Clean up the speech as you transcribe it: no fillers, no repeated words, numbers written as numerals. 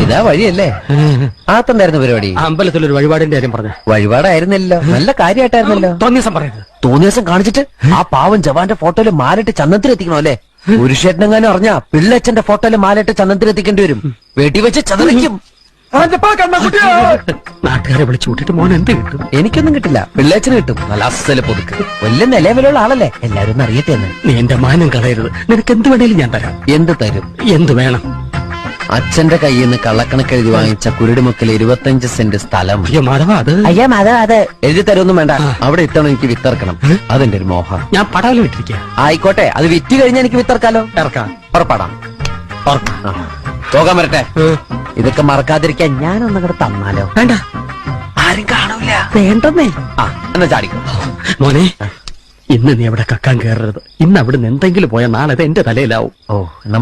ഇതാ വഴിയല്ലേ? ആത്തണ്ടായിരുന്നു പരിപാടി. അമ്പലത്തിലൊരു വഴിപാടിന്റെ കാര്യം പറഞ്ഞു. വഴിപാടായിരുന്നല്ലോ, നല്ല കാര്യമായിട്ടായിരുന്നല്ലോ. തോന്നിയസം പറയരുത്. തോന്നിയ ദിവസം കാണിച്ചിട്ട് ആ പാവം ജവാന്റെ ഫോട്ടോയില് മാലിട്ട് ചന്ദനത്തിലെത്തിക്കണോ അല്ലേ? പുരുഷേട്ടനെങ്ങാനും അറിഞ്ഞാ പിള്ളച്ചന്റെ ഫോട്ടോയില് മാലിട്ട് ചന്ദനത്തിലെത്തിക്കേണ്ടി വരും. വെടിവെച്ച് ചതറിക്കും. നാട്ടുകാരെ വിളിച്ചു കൂട്ടിട്ട് മോൻ എന്ത് കിട്ടും? എനിക്കൊന്നും കിട്ടില്ല, പിള്ളേച്ചന് കിട്ടും. നല്ല അസല് പുതുക്ക്. വലിയ നിലവിലുള്ള ആളല്ലേ, എല്ലാരും ഒന്ന് അറിയട്ടെ എന്ന്. നീ എന്റെ മാനം കളയരുത്. നിനക്ക് എന്ത് വേണേലും ഞാൻ തരാം. എന്ത് തരും? എന്ത് വേണം? അച്ഛന്റെ കയ്യിൽ നിന്ന് കള്ളക്കണക്ക് എഴുതി വാങ്ങിച്ച കുരുടിമുക്കിൽ 25 സെന്റ് സ്ഥലം. അയ്യോ മാധവ, അത് അയ്യാ മാധവ, അത് എഴുതി തരുമൊന്നും വേണ്ട. അവിടെ ഇത്തവണ എനിക്ക് വിത്തറക്കണം. അതെന്റെ ഒരു മോഹം. ഞാൻ പടാവില് വിട്ടിരിക്കുക. ആയിക്കോട്ടെ, അത് വിറ്റ് കഴിഞ്ഞാൽ എനിക്ക് വിത്തറക്കാലോ. ഇറക്കാം. പുറപ്പെടാം. പോകാൻ വരട്ടെ. ഇതൊക്കെ മറക്കാതിരിക്കാൻ ഞാനൊന്നും കൂടെ തന്നാലോ? വേണ്ട, ആരും കാണൂല. വേണ്ടെന്നേ. എന്നാ ചാടിക്കോ മോനെ. ഇന്ന് നീ അവിടെ കക്കാൻ കയറരുത്. ഇന്ന് അവിടുന്ന് എന്തെങ്കിലും പോയാൽ നാളെ എന്റെ തലയിലാവും. ഓ, എന്നാ